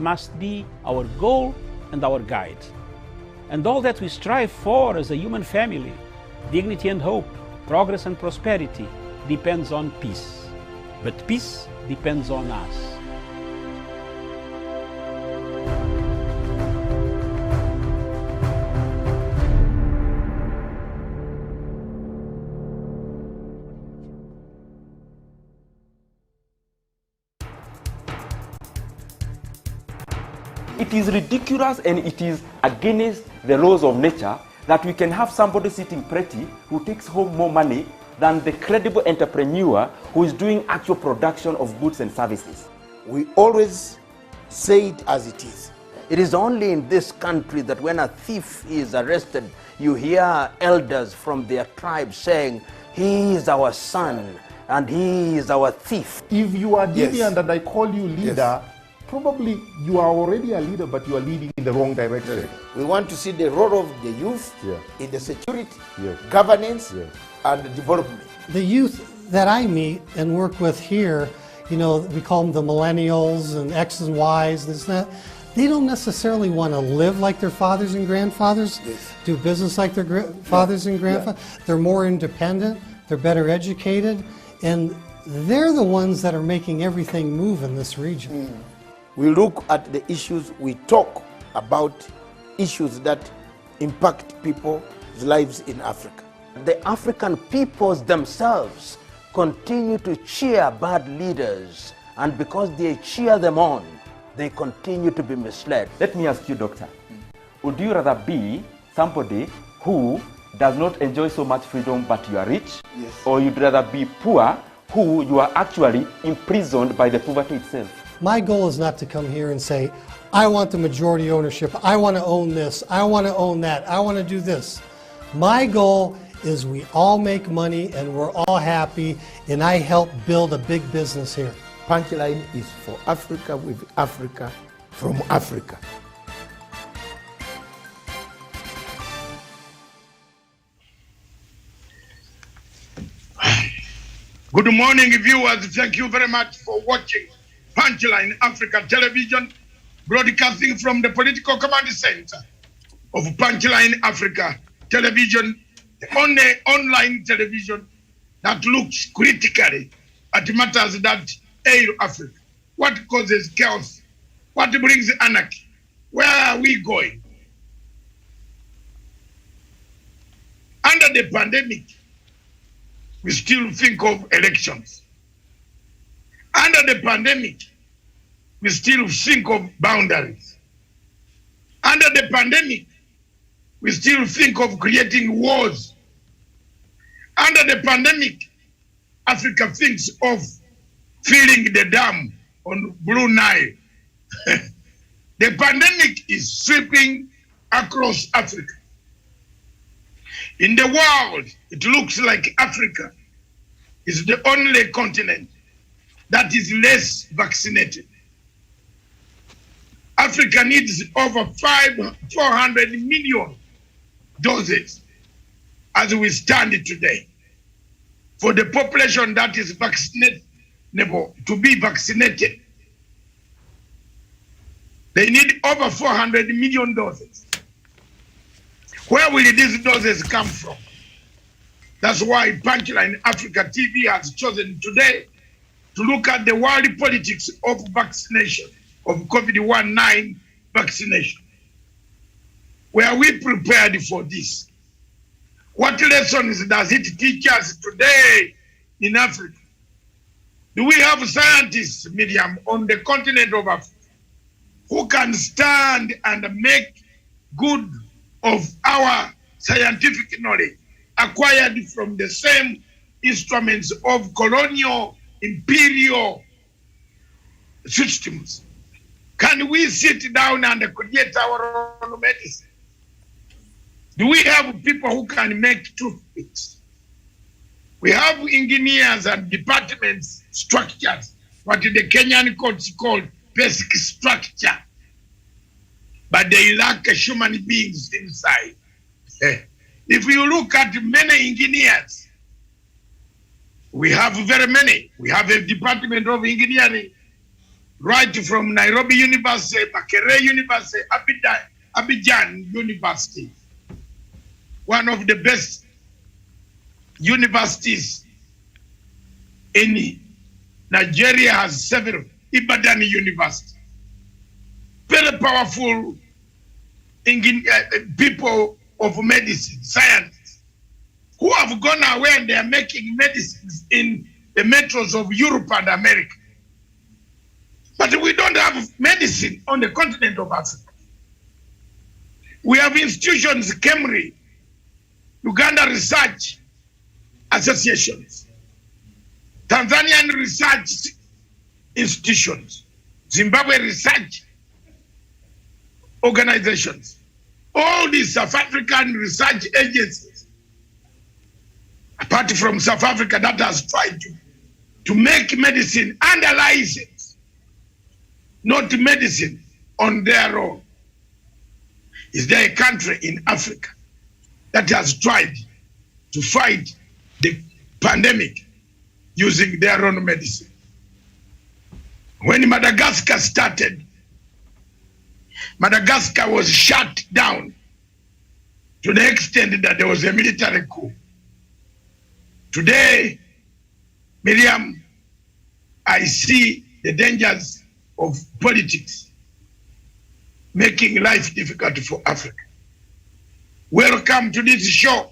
must be our goal and our guide. And all that we strive for as a human family, dignity and hope, progress and prosperity, depends on peace. But peace depends on us. It is ridiculous and it is against the laws of nature that we can have somebody sitting pretty who takes home more money than the credible entrepreneur who is doing actual production of goods and services. We always say it as it is. It is only in this country that when a thief is arrested, you hear elders from their tribe saying, "He is our son and he is our thief." If you are deviant Yes. and I call you leader, probably you are already a leader, but you are leading in the wrong direction. We want to see the role of the youth Yeah. in the security, Yes. governance, Yes. and development. The youth that I meet and work with here, you know, we call them the millennials and X's and Y's, this and that. They don't necessarily want to live like their fathers and grandfathers, Yes. do business like their fathers and grandfathers. They're more independent, they're better educated, and they're the ones that are making everything move in this region. We look at the issues, we talk about issues that impact people's lives in Africa. The African peoples themselves continue to cheer bad leaders, and because they cheer them on, they continue to be misled. Let me ask you, doctor, would you rather be somebody who does not enjoy so much freedom but you are rich? Yes. Or you'd rather be poor who you are actually imprisoned by the poverty itself? My goal is not to come here and say, I want the majority ownership, I want to own this, I want to own that, I want to do this. My goal is we all make money and we're all happy, and I help build a big business here. Punchline is for Africa, with Africa, from Africa. Good morning, viewers. Thank you very much for watching Punchline Africa Television, broadcasting from the Political Command Center of Punchline Africa Television, the only online television that looks critically at matters that ail Africa. What causes chaos? What brings anarchy? Where are we going? Under the pandemic, we still think of elections. Under the pandemic, we still think of boundaries. Under the pandemic, we still think of creating wars. Under the pandemic, Africa thinks of filling the dam on Blue Nile. The pandemic is sweeping across Africa. In the world, it looks like Africa is the only continent that is less vaccinated. Africa needs over 400 million doses as we stand today for the population that is vaccinable to be vaccinated. They need over 400 million doses. Where will these doses come from? That's why Punchline Africa TV has chosen today to look at the world politics of vaccination, of COVID-19 vaccination. Were we prepared for this? What lessons does it teach us today in Africa? Do we have scientists, Miriam, on the continent of Africa who can stand and make good of our scientific knowledge acquired from the same instruments of colonial imperial systems? Can we sit down and create our own medicine? Do we have people who can make toothpicks? We have engineers and departments, structures, what the Kenyan courts call basic structure, but they lack human beings inside. If you look at many engineers, we have very many. We have a department of engineering. right from Nairobi University, Makerere University, Abidjan University, one of the best universities in Nigeria, has several. Ibadan University, very powerful people of medicine, scientists, who have gone away and they are making medicines in the metros of Europe and America. But we don't have medicine on the continent of Africa. We have institutions, KEMRI, Uganda Research Associations, Tanzanian Research Institutions, Zimbabwe Research Organizations, all these South African research agencies, apart from South Africa, that has tried to make medicine under license, not medicine on their own. Is there a country in Africa that has tried to fight the pandemic using their own medicine? When Madagascar started, Madagascar was shut down to the extent that there was a military coup. Today, Miriam, I see the dangers of politics making life difficult for Africa. Welcome to this show,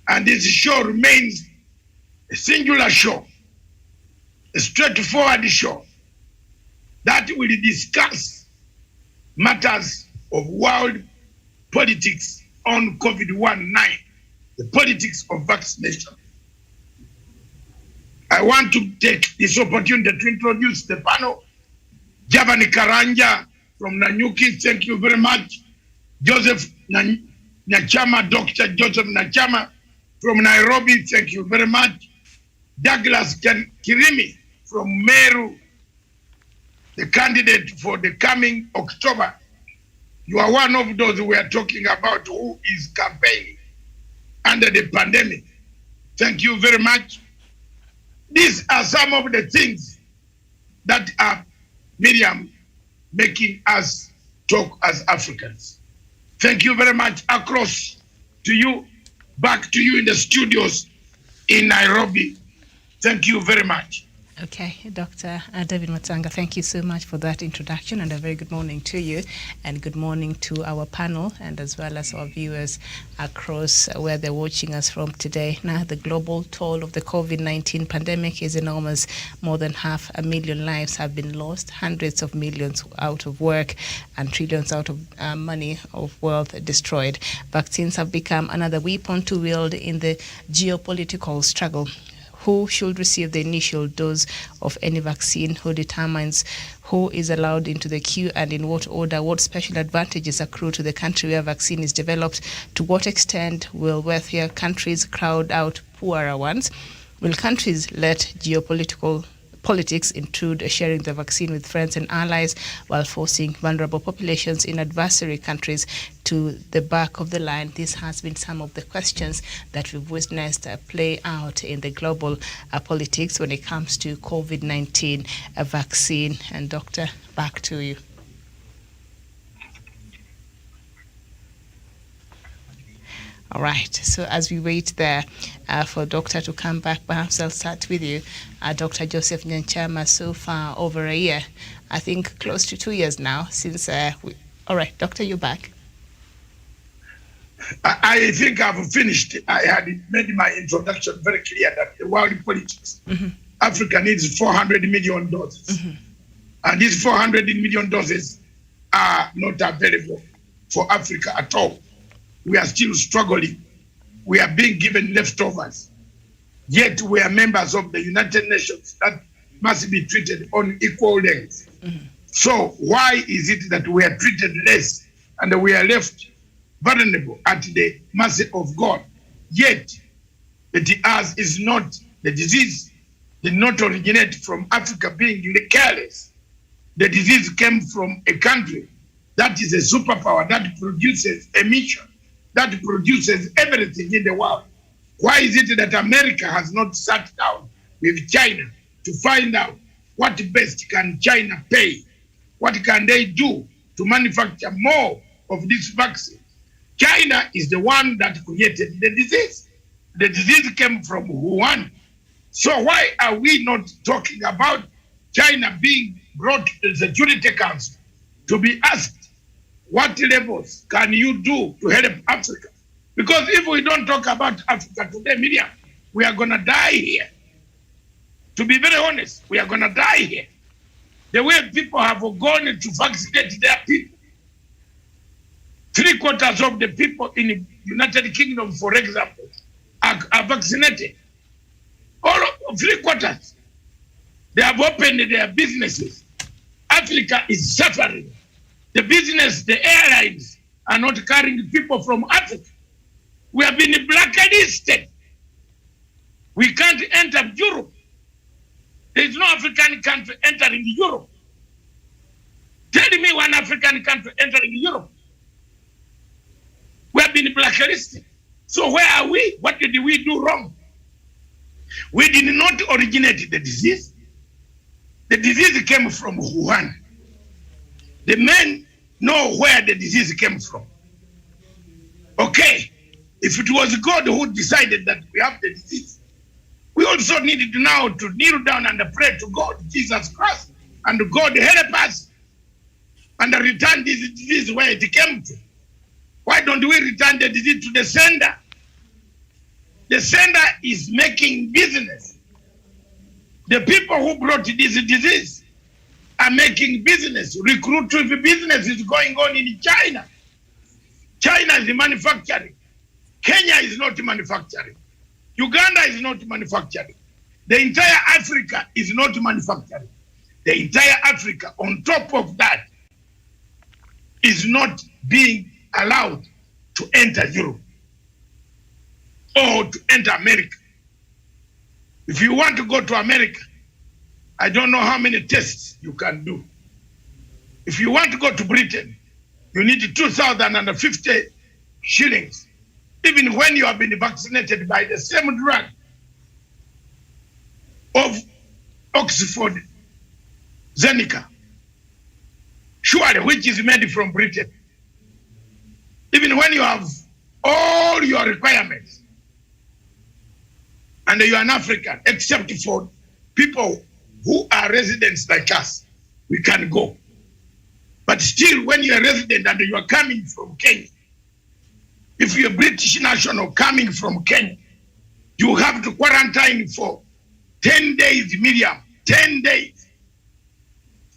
and this show remains a singular show, a straightforward show that will discuss matters of world politics on COVID-19, the politics of vaccination. I want to take this opportunity to introduce the panel. Javani Karanja from Nanyuki, thank you very much. Joseph Nachama, Dr. Joseph Nachama from Nairobi, thank you very much. Douglas Kirimi from Meru, the candidate for the coming October. You are one of those we are talking about who is campaigning under the pandemic. Thank you very much. These are some of the things that are, Miriam, making us talk as Africans. Thank you very much. Across to you, back to you in the studios in Nairobi. Thank you very much. Okay, Dr. David Matanga, thank you so much for that introduction, and a very good morning to you, and good morning to our panel, and as well as our viewers across where they're watching us from today. Now, the global toll of the COVID-19 pandemic is enormous. More than 500,000 lives have been lost, hundreds of millions out of work, and trillions out of money of wealth destroyed. Vaccines have become another weapon to wield in the geopolitical struggle. Who should receive the initial dose of any vaccine? Who determines who is allowed into the queue and in what order? What special advantages accrue to the country where vaccine is developed? To what extent will wealthier countries crowd out poorer ones? Will countries let politics intrude sharing the vaccine with friends and allies while forcing vulnerable populations in adversary countries to the back of the line? This has been some of the questions that we've witnessed play out in the global politics when it comes to COVID-19 vaccine. And Doctor, back to you. All right, so as we wait there for Doctor to come back, perhaps I'll start with you. Dr. Joseph Nyanchama, so far over a year, I think close to 2 years now since all right, Doctor, you're back. I think I've finished. I had made my introduction very clear that the world politics, Africa needs 400 million doses. And these 400 million doses are not available for Africa at all. We are still struggling. We are being given leftovers. Yet we are members of the United Nations that must be treated on equal length. So why is it that we are treated less and we are left vulnerable at the mercy of God? Yet it is not, the disease did not originate from Africa being careless. The disease came from a country that is a superpower that produces emission, that produces everything in the world. Why is it that America has not sat down with China to find out what best can China pay? What can they do to manufacture more of this vaccine? China is the one that created the disease. The disease came from Wuhan. So why are we not talking about China being brought to the Security Council to be asked, what levels can you do to help Africa? Because if we don't talk about Africa today, Miriam, we are going to die here. To be very honest, we are going to die here. The way people have gone to vaccinate their people. 3/4 of the people in the United Kingdom, for example, are vaccinated. All of 3/4. They have opened their businesses. Africa is suffering. The business, the airlines are not carrying people from Africa. We have been blacklisted. We can't enter Europe. There is no African country entering Europe. Tell me one African country entering Europe. We have been blacklisted. So where are we? What did we do wrong? We did not originate the disease. The disease came from Wuhan. The men know where the disease came from. Okay, if it was God who decided that we have the disease, we also needed now to kneel down and pray to God, Jesus Christ, and God help us and return this disease where it came from. Why don't we return the disease to the sender? The sender is making business. The people who brought this disease are making business. Recruitment business is going on in China. China is manufacturing. Kenya is not manufacturing. Uganda is not manufacturing. The entire Africa is not manufacturing. The entire Africa, on top of that, is not being allowed to enter Europe or to enter America. If you want to go to America, I don't know how many tests you can do. If you want to go to Britain, you need 2,050 shillings, even when you have been vaccinated by the same drug of Oxford Zeneca, surely, which is made from Britain. Even when you have all your requirements, and you are an African, except for people who are residents like us, we can go. But still, when you're a resident and you are coming from Kenya, if you're a British national coming from Kenya, you have to quarantine for 10 days, Miriam, 10 days.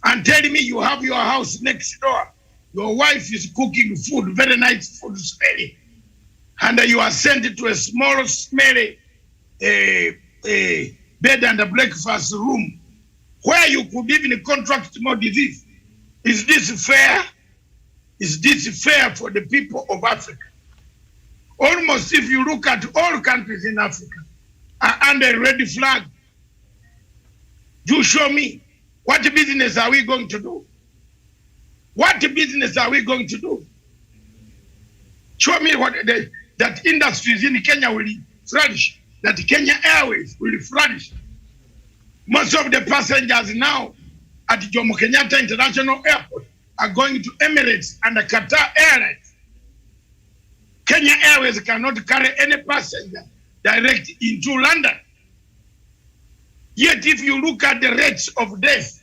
And tell me you have your house next door. Your wife is cooking food, very nice food, smelly. And you are sent to a small, smelly bed and a breakfast room where you could even contract more disease. Is this fair? Is this fair for the people of Africa? Almost, if you look at all countries in Africa, are under a red flag. You show me, what business are we going to do? What business are we going to do? Show me what that industries in Kenya will flourish, that Kenya Airways will flourish. Most of the passengers now at Jomo Kenyatta International Airport are going to Emirates and Qatar Airlines. Kenya Airways cannot carry any passenger direct into London. Yet if you look at the rates of death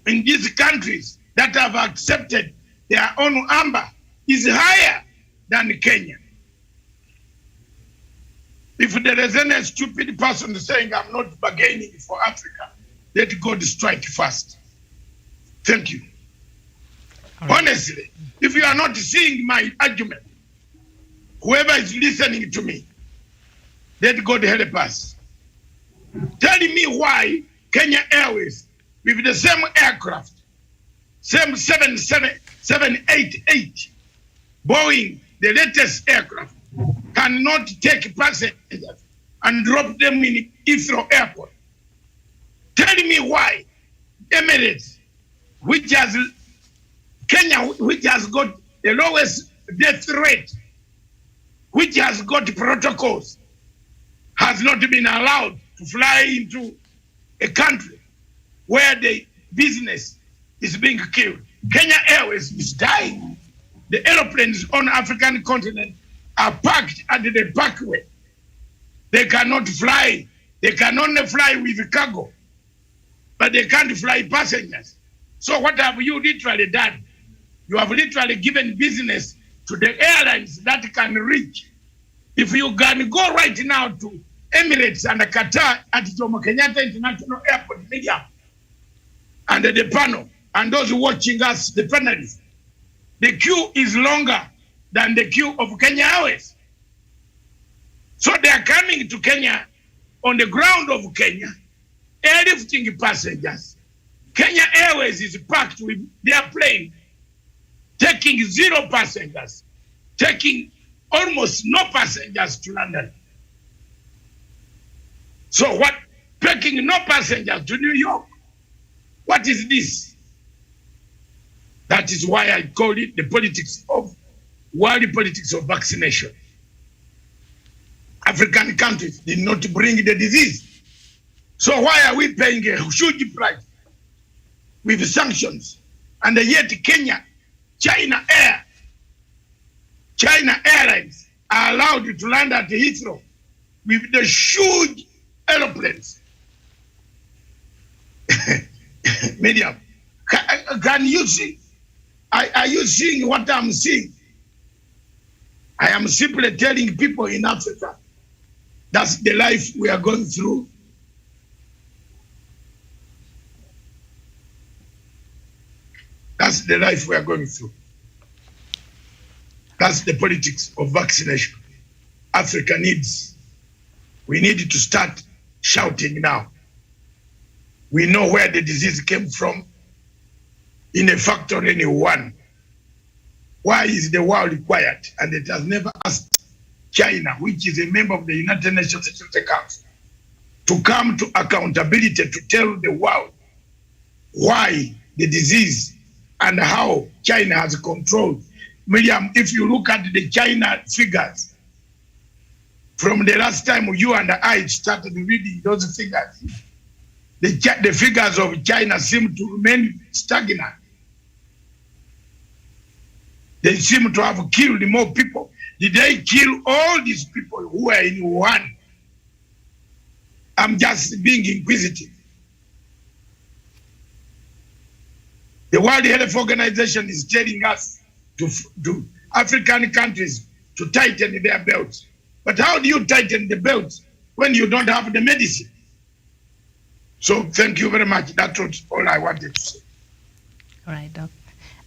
in these countries that have accepted their own amber, is higher than Kenya. If there is any stupid person saying I'm not bargaining for Africa, let God strike first. Thank you. Right. Honestly, if you are not seeing my argument, whoever is listening to me, let God help us. Tell me why Kenya Airways, with the same aircraft, same 788 Boeing, the latest aircraft, cannot take passengers and drop them in Heathrow Airport. Tell me why Emirates, which has Kenya, which has got the lowest death rate, which has got protocols, has not been allowed to fly into a country where the business is being killed. Kenya Airways is dying. The aeroplanes on the African continent are parked at the parkway. They cannot fly. They can only fly with cargo, but they can't fly passengers. So what have you literally done? You have literally given business to the airlines that can reach. If you can go right now to Emirates and Qatar at Jomo Kenyatta International Airport, media, and the panel, and those watching us, the panelists, the queue is longer than the queue of Kenya Airways. So they are coming to Kenya on the ground of Kenya, airlifting passengers. Kenya Airways is packed with their plane, taking 0 passengers, taking almost no passengers to London. So what? Taking no passengers to New York. What is this? That is why I call it the politics of world politics of vaccination. African countries did not bring the disease. So why are we paying a huge price with sanctions? And yet Kenya, China Airlines are allowed to land at Heathrow with the huge aeroplanes. Medium, can you see? Are you seeing what I'm seeing? I am simply telling people in Africa, that's the life we are going through. That's the life we are going through. That's the politics of vaccination. Africa needs. We need to start shouting now. We know where the disease came from. In a factory in Wuhan. Why is the world quiet? And it has never asked China, which is a member of the United Nations Security Council, to come to accountability to tell the world why the disease and how China has controlled. Miriam, if you look at the China figures, from the last time you and I started reading those figures, the figures of China seem to remain stagnant. They seem to have killed more people. Did they kill all these people who were in Wuhan? I'm just being inquisitive. The World Health Organization is telling us to African countries to tighten their belts. But how do you tighten the belts when you don't have the medicine? So thank you very much. That's all I wanted to say. All right, Doc.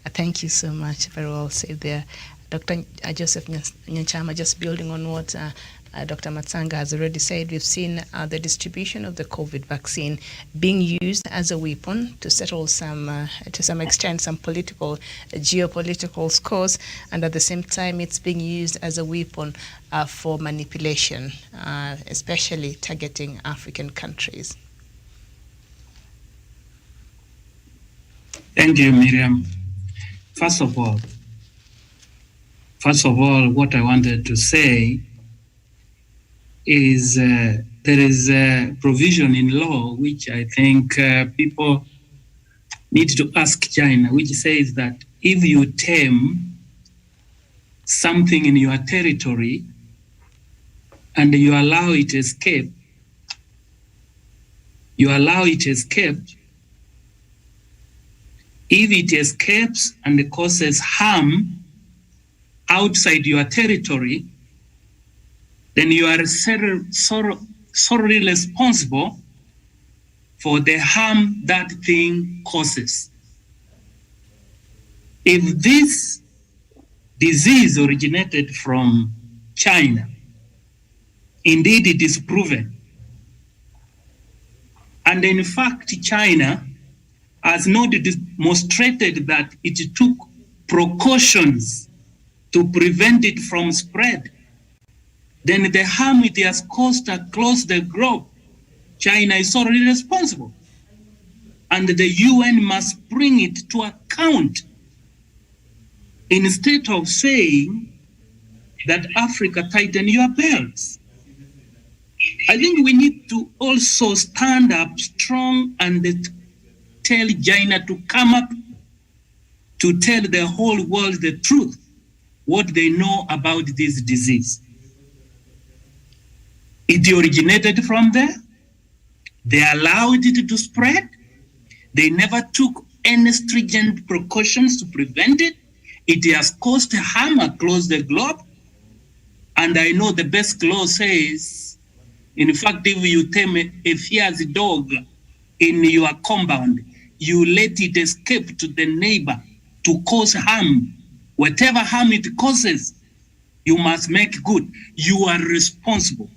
Thank you so much. Very well said there. Dr. Joseph Nyanchama, just building on what Dr. Matsanga has already said, we've seen the distribution of the COVID vaccine being used as a weapon to settle to some extent, some geopolitical scores, and at the same time, it's being used as a weapon for manipulation, especially targeting African countries. Thank you, Miriam. First of all, what I wanted to say is there is a provision in law which I think people need to ask China, which says that if you tame something in your territory and you allow it to escape, if it escapes and causes harm outside your territory, then you are solely responsible for the harm that thing causes. If this disease originated from China, indeed it is proven, and in fact China has not demonstrated that it took precautions to prevent it from spread, then the harm it has caused across the globe, China is already responsible. And the UN must bring it to account instead of saying that Africa, tighten your belts. I think we need to also stand up strong and tell China to come up to tell the whole world the truth, what they know about this disease. It originated from there. They allowed it to spread. They never took any stringent precautions to prevent it. It has caused harm across the globe. And I know the best law says, in fact, if you tame a fierce dog in your compound, you let it escape to the neighbor to cause harm. Whatever harm it causes, you must make good. You are responsible.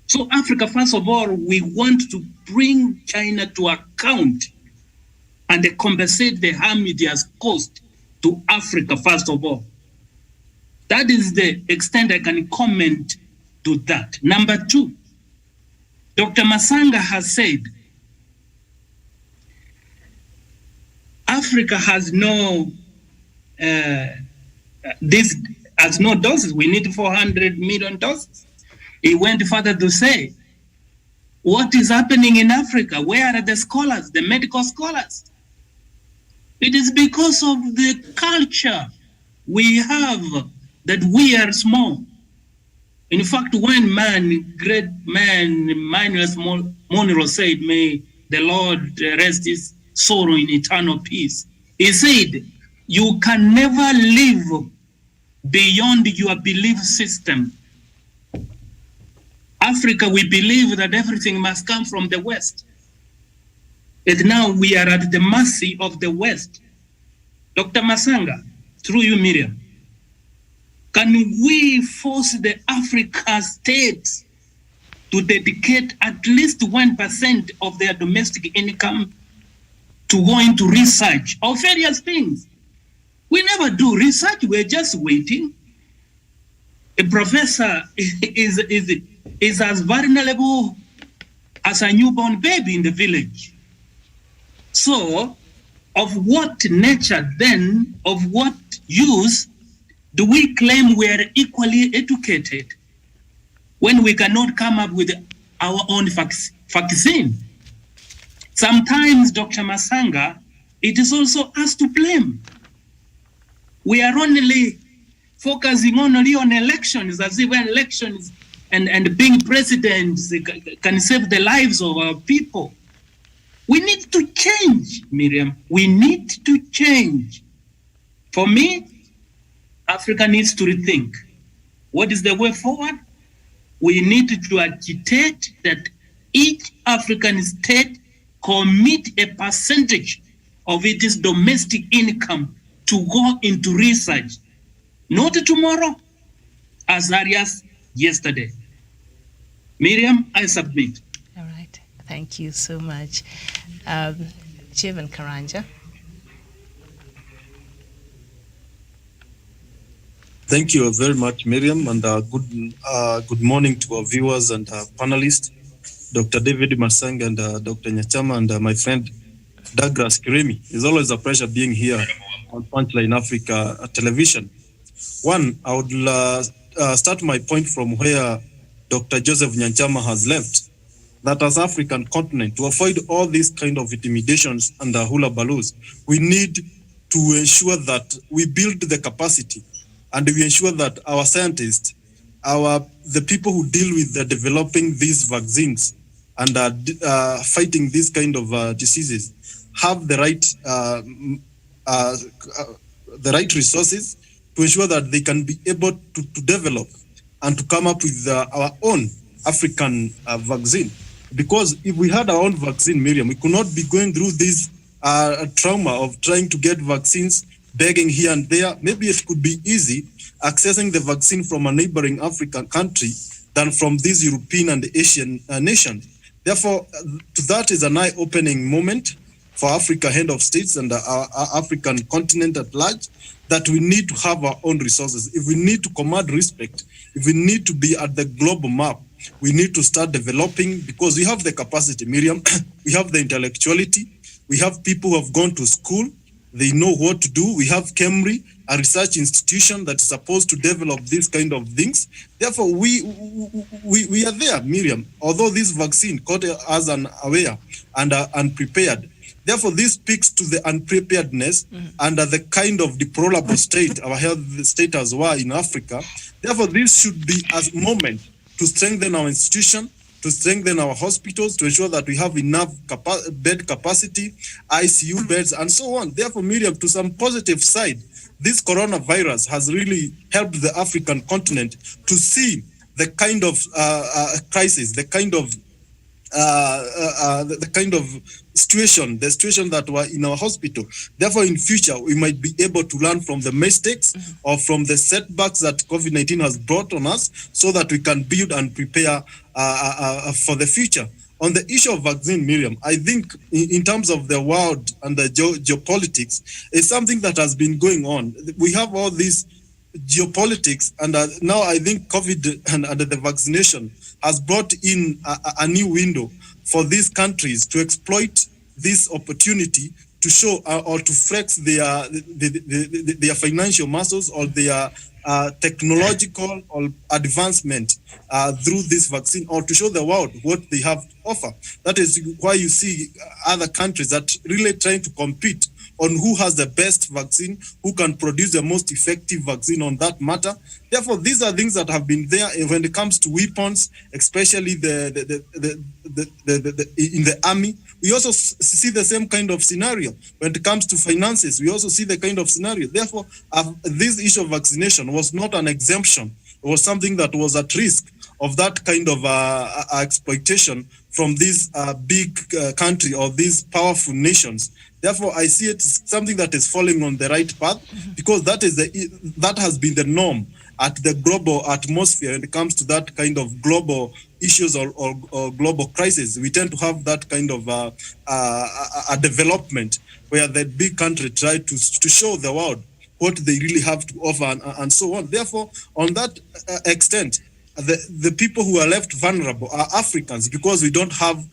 So Africa, first of all, we want to bring China to account and compensate the harm it has caused to Africa, first of all. That is the extent I can comment to that. Number two, Dr. Masanga has said, Africa has no doses. We need 400 million doses. He went further to say, what is happening in Africa? Where are the scholars, the medical scholars? It is because of the culture we have that we are small. In fact, when great man, Manuel Monroe said, may the Lord rest his soul in eternal peace. He said, you can never live beyond your belief system. Africa, we believe that everything must come from the West. And now we are at the mercy of the West. Dr. Masanga, through you, Miriam, can we force the African states to dedicate at least 1% of their domestic income to go into research of various things? We never do research, we're just waiting. A professor is as vulnerable as a newborn baby in the village. So, of what nature then, of what use, do we claim we are equally educated when we cannot come up with our own vaccine? Sometimes, Dr. Masanga, it is also us to blame. We are only focusing only on elections, as if elections and being presidents can save the lives of our people. We need to change, Miriam. We need to change. For me, Africa needs to rethink. What is the way forward? We need to agitate that each African state commit a percentage of its domestic income to go into research. Not tomorrow, as early as yesterday. Miriam, I submit. All right. Thank you so much. Jeevan Karanja. Thank you very much, Miriam, and good morning to our viewers and panelists, Dr. David Masanga and Dr. Nyachama and my friend Douglas Kiremi. It's always a pleasure being here on Punchline Africa television. One, I would start my point from where Dr. Joseph Nyachama has left, that as African continent, to avoid all these kind of intimidations and hula balloons, we need to ensure that we build the capacity and we ensure that our scientists, the people who deal with developing these vaccines and fighting these kind of diseases have the right resources to ensure that they can be able to develop and to come up with our own African vaccine. Because if we had our own vaccine, Miriam, we could not be going through this trauma of trying to get vaccines, begging here and there. Maybe it could be easy accessing the vaccine from a neighboring African country than from these European and Asian nations. Therefore, that is an eye-opening moment for Africa head of states and our African continent at large, that we need to have our own resources. If we need to command respect, if we need to be at the global map, we need to start developing, because we have the capacity, Miriam, we have the intellectuality, we have people who have gone to school, they know what to do. We have KEMRI, a research institution that is supposed to develop these kind of things. Therefore, we are there, Miriam. Although this vaccine caught us unaware and unprepared, Therefore, this speaks to the unpreparedness and the kind of deplorable state our health status were in Africa. Therefore, this should be a moment to strengthen our institution, to strengthen our hospitals, to ensure that we have enough bed capacity, ICU beds, and so on. Therefore, Miriam, to some positive side, this coronavirus has really helped the African continent to see the kind of crisis, the kind of the situation that were in our hospital. Therefore, in future, we might be able to learn from the mistakes or from the setbacks that COVID-19 has brought on us, so that we can build and prepare for the future. On the issue of vaccine, Miriam, I think in terms of the world and the geopolitics, it's something that has been going on. We have all these geopolitics, and now I think COVID and the vaccination has brought in a new window for these countries to exploit this opportunity to show or to flex their financial muscles or their technological or advancement through this vaccine, or to show the world what they have to offer. That is why you see other countries that really trying to compete on who has the best vaccine, who can produce the most effective vaccine on that matter. Therefore, these are things that have been there when it comes to weapons, especially in the army. We also see the same kind of scenario. When it comes to finances, we also see the kind of scenario. Therefore, this issue of vaccination was not an exemption. It was something that was at risk of that kind of exploitation from this big country or these powerful nations. Therefore, I see it as something that is falling on the right path, because that has been the norm at the global atmosphere when it comes to that kind of global issues or global crisis. We tend to have that kind of a development where the big country try to show the world what they really have to offer and so on. Therefore, on that extent, the people who are left vulnerable are Africans, because we don't have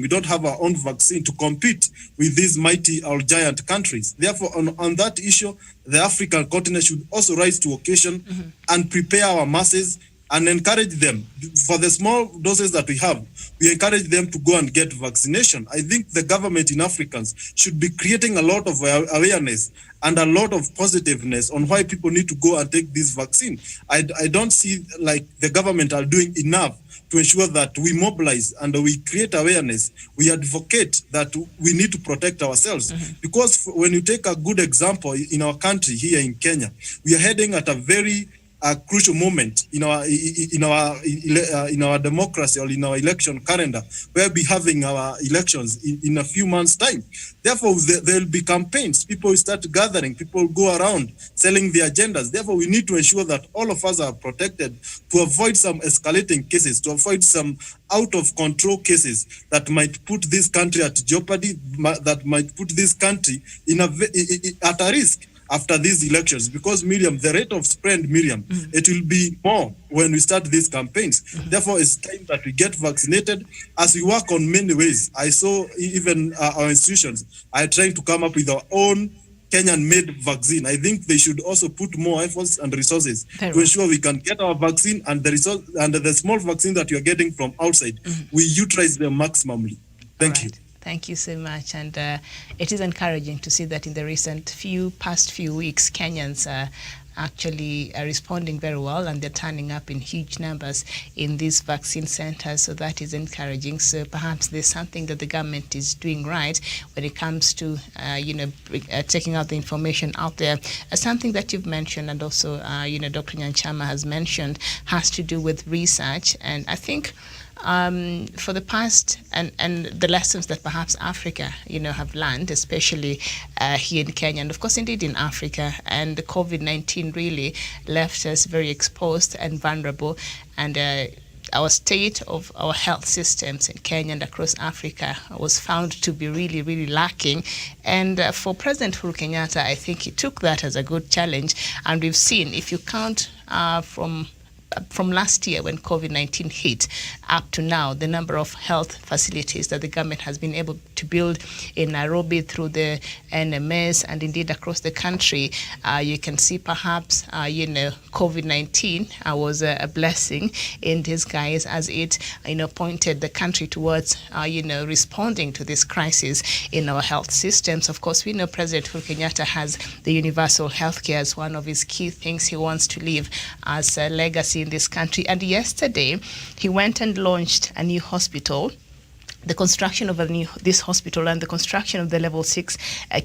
we don't have our own vaccine to compete with these mighty or giant countries. Therefore, on that issue, the African continent should also rise to occasion and prepare our masses and encourage them. For the small doses that we have, we encourage them to go and get vaccination. I think the government in Africans should be creating a lot of awareness and a lot of positiveness on why people need to go and take this vaccine. I don't see like the government are doing enough to ensure that we mobilize and we create awareness. We advocate that we need to protect ourselves. Because when you take a good example in our country here in Kenya, we are heading at a very crucial moment in our democracy or in our election calendar. We'll be having our elections in a few months' time. Therefore, there will be campaigns. People will start gathering. People will go around selling their agendas. Therefore, we need to ensure that all of us are protected to avoid some escalating cases, to avoid some out-of-control cases that might put this country at jeopardy, that might put this country at a risk after these elections. Because, Miriam, the rate of spread, Miriam, it will be more when we start these campaigns. Therefore, it's time that we get vaccinated as we work on many ways. I saw even our institutions are trying to come up with our own Kenyan-made vaccine. I think they should also put more efforts and resources to ensure we can get our vaccine, and the small vaccine that you're getting from outside, we utilize them maximally. Thank you. Thank you so much. And it is encouraging to see that in the past few weeks, Kenyans are actually responding very well, and they're turning up in huge numbers in these vaccine centers. So that is encouraging. So perhaps there's something that the government is doing right when it comes to, taking out the information out there. Something that you've mentioned, and also, Dr. Nyanchama has mentioned, has to do with research. And I think for the past and the lessons that perhaps Africa, have learned, especially here in Kenya, and of course, indeed in Africa, and the COVID-19 really left us very exposed and vulnerable, and our state of our health systems in Kenya and across Africa was found to be really, really lacking. And for President Uhuru Kenyatta, I think he took that as a good challenge, and we've seen, if you count from from last year when COVID-19 hit up to now, the number of health facilities that the government has been able to build in Nairobi through the NMS and indeed across the country, you can see perhaps, COVID-19 was a blessing in disguise as it, pointed the country towards, responding to this crisis in our health systems. Of course, we know President Uhuru Kenyatta has the universal healthcare as one of his key things he wants to leave as a legacy in this country. And yesterday, he went and launched a new hospital, the construction of this hospital and the construction of the level 6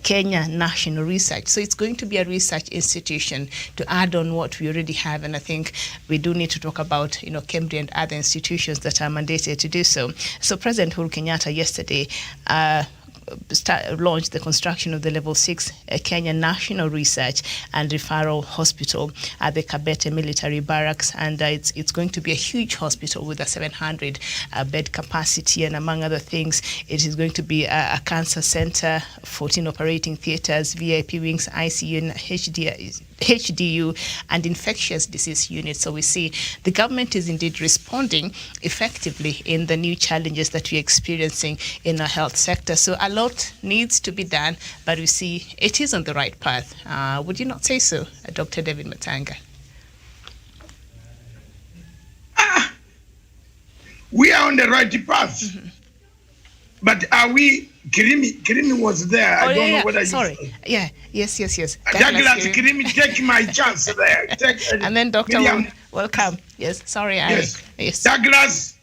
Kenya National Research. So it's going to be a research institution to add on what we already have. And I think we do need to talk about, KEMRI and other institutions that are mandated to do so. So President Uhuru Kenyatta yesterday launched the construction of the level 6 Kenya National Research and Referral Hospital at the Kabete Military Barracks, and it's going to be a huge hospital with a 700 bed capacity, and among other things, it is going to be a cancer center, 14 operating theaters, VIP wings, ICU, HDU, and infectious disease units. So we see the government is indeed responding effectively in the new challenges that we're experiencing in our health sector. So a lot needs to be done, but we see it is on the right path. Would you not say so, Dr. David Matanga? We are on the right path. Mm-hmm. But are we? Kirimi was there. I don't know whether Sorry. Yes. Douglas Kirimi, take my chance there. And then Dr. Welcome. Yes, sorry. Yes. Douglas.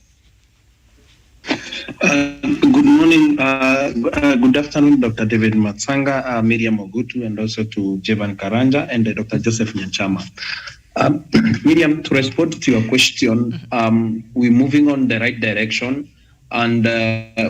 Good morning. Good afternoon, Dr. David Matsanga, Miriam Ogutu, and also to Jevan Karanja and Dr. Joseph Nyanchama. Miriam, to respond to your question, we're moving on the right direction. And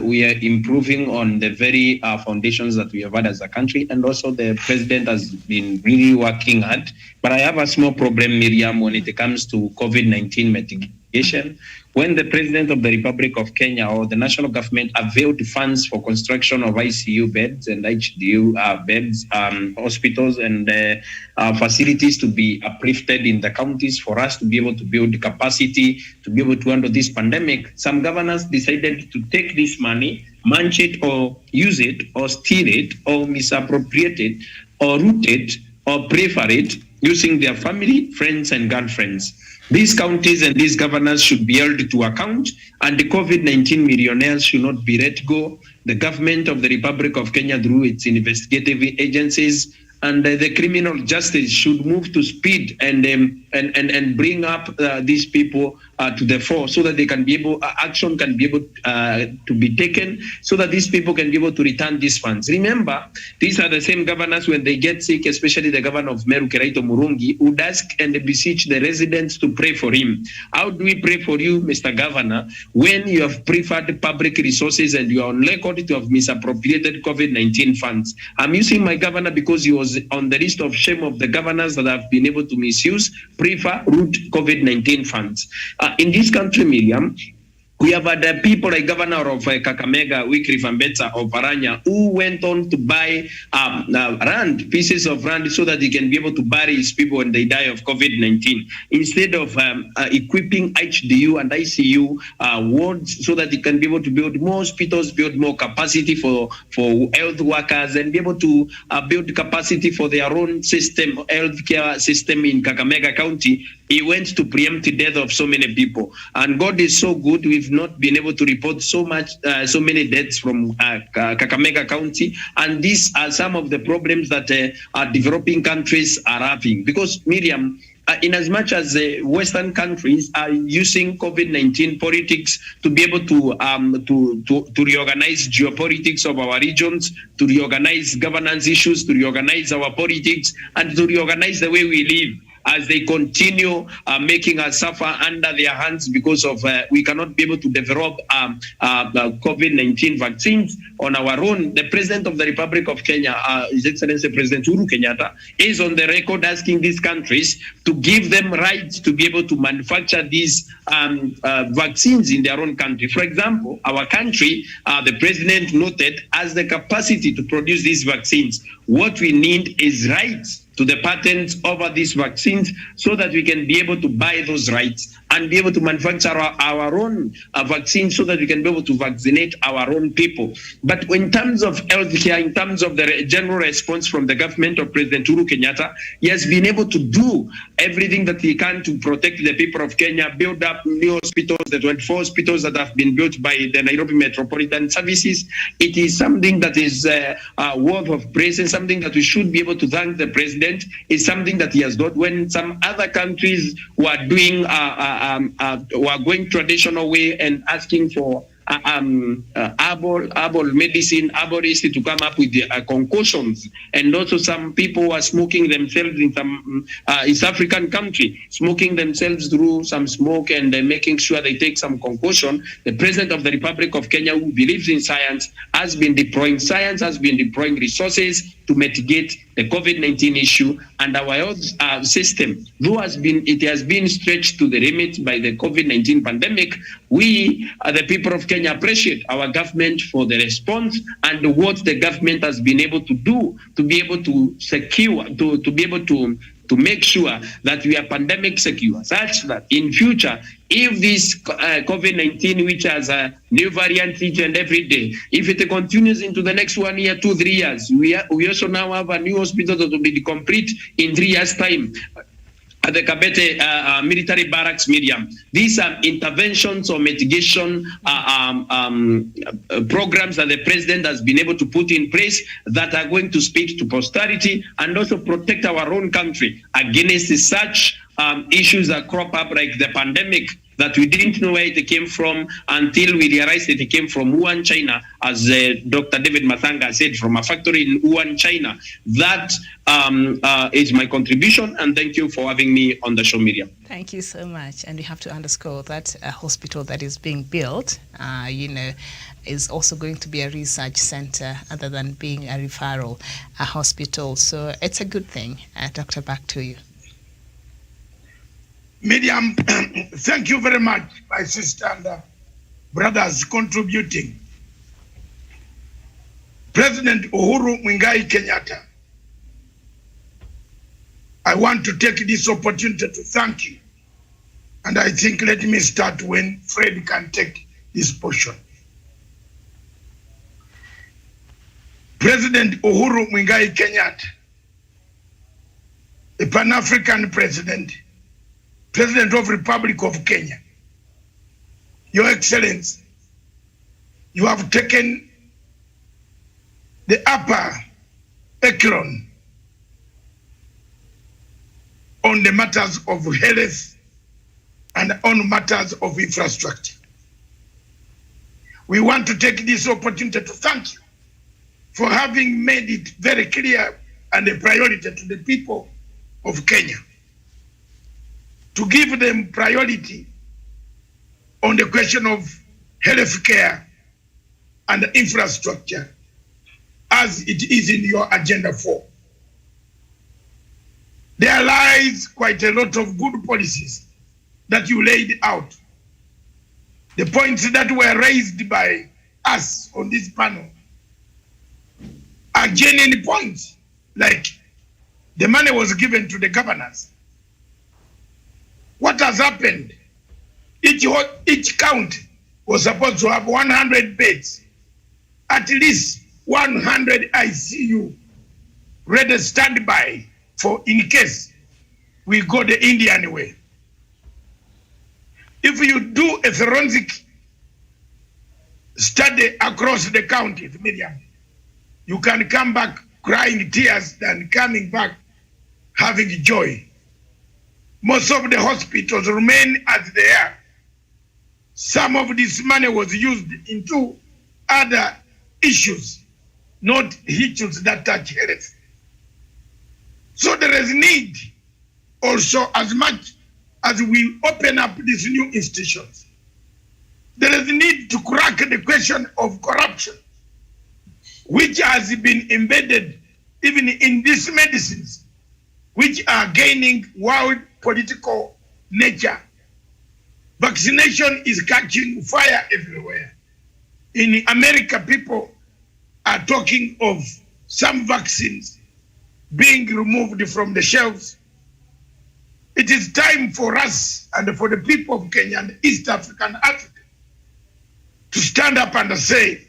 we are improving on the very foundations that we have had as a country. And also the president has been really working hard. But I have a small problem, Miriam, when it comes to COVID-19 mitigation. When the president of the Republic of Kenya or the national government availed funds for construction of ICU beds and HDU beds, hospitals and facilities to be uplifted in the counties for us to be able to build capacity, to be able to handle this pandemic, some governors decided to take this money, munch it or use it or steal it or misappropriate it or root it or pray for it using their family, friends and girlfriends. These counties and these governors should be held to account, and the COVID-19 millionaires should not be let go. The government of the Republic of Kenya, through its investigative agencies, and the criminal justice should move to speed and bring up these people to the fore, so that they can be able, action can be able to be taken, so that these people can be able to return these funds. Remember, these are the same governors when they get sick, especially the governor of Meru, Keraito Murungi, would ask and beseech the residents to pray for him. How do we pray for you, Mr. Governor, when you have preferred public resources and you are on record to have misappropriated COVID-19 funds? I'm using my governor because he was on the list of shame of the governors that have been able to misuse, prefer, root COVID-19 funds. In this country, Miriam, we have had people like Governor of Kakamega, Wycliffe Ambetsa of Paranya, who went on to buy pieces of land so that he can be able to bury his people when they die of COVID-19, instead of equipping HDU and ICU wards so that he can be able to build more hospitals, build more capacity for health workers, and be able to build capacity for their own system, healthcare system in Kakamega County. He went to preempt the death of so many people. And God is so good, we've not been able to report so many deaths from Kakamega County. And these are some of the problems that developing countries are having. Because, Miriam, in as much as Western countries are using COVID-19 politics to be able to reorganize geopolitics of our regions, to reorganize governance issues, to reorganize our politics, and to reorganize the way we live, as they continue making us suffer under their hands because of we cannot be able to develop COVID-19 vaccines on our own. The President of the Republic of Kenya, His Excellency President Uhuru Kenyatta, is on the record asking these countries to give them rights to be able to manufacture these vaccines in their own country. For example, our country, the President noted, has the capacity to produce these vaccines. What we need is rights to the patents over these vaccines so that we can be able to buy those rights and be able to manufacture our own vaccines so that we can be able to vaccinate our own people. But in terms of healthcare, in terms of the general response from the government of President Uhuru Kenyatta, he has been able to do everything that he can to protect the people of Kenya, build up new hospitals, the 24 hospitals that have been built by the Nairobi Metropolitan Services. It is something that is worth of praise and something that we should be able to thank the president. Is something that he has done when some other countries were doing were going traditional way and asking for herbal medicine, herbalists to come up with the concoctions, and also some people were smoking themselves in some East African country, smoking themselves through some smoke and making sure they take some concoction. The President of the Republic of Kenya, who believes in science, has been deploying resources to mitigate the COVID-19 issue, and our health system, though it has been stretched to the limit by the COVID-19 pandemic. We, the people of Kenya, appreciate our government for the response and what the government has been able to do to be able to secure, to be able to make sure that we are pandemic secure, such that in future, if this COVID-19, which has a new variant each and every day, if it continues into the next 1 year, 2, 3 years, we also now have a new hospital that will be complete in 3 years' time at the Kabete military barracks, Miriam. These are interventions or mitigation programs that the president has been able to put in place that are going to speak to posterity and also protect our own country against such issues that crop up like the pandemic that we didn't know where it came from until we realized that it came from Wuhan, China, as Dr. David Mathanga said, from a factory in Wuhan, China. That is my contribution, and thank you for having me on the show, Miriam. Thank you so much. And we have to underscore that a hospital that is being built, is also going to be a research center other than being a referral hospital. So it's a good thing. Doctor, back to you. Miriam, thank you very much, my sister and brothers contributing. President Uhuru Muigai Kenyatta, I want to take this opportunity to thank you. And I think let me start when Fred can take this portion. President Uhuru Muigai Kenyatta, a Pan-African president, President of the Republic of Kenya, Your Excellency, you have taken the upper echelon on the matters of health and on matters of infrastructure. We want to take this opportunity to thank you for having made it very clear and a priority to the people of Kenya to give them priority on the question of health care and infrastructure as it is in your Agenda 4. There lies quite a lot of good policies that you laid out. The points that were raised by us on this panel are genuine points, like the money was given to the governors. What has happened? Each county was supposed to have 100 beds, at least 100 ICU, ready standby for in case we go the Indian way. If you do a forensic study across the county, Miriam, you can come back crying tears than coming back having joy. Most of the hospitals remain as they are. Some of this money was used into other issues, not issues that touch health. So there is need also, as much as we open up these new institutions, there is need to crack the question of corruption, which has been embedded even in these medicines, which are gaining world political nature. Vaccination is catching fire everywhere. In America, people are talking of some vaccines being removed from the shelves. It is time for us and for the people of Kenya and East African Africa to stand up and say,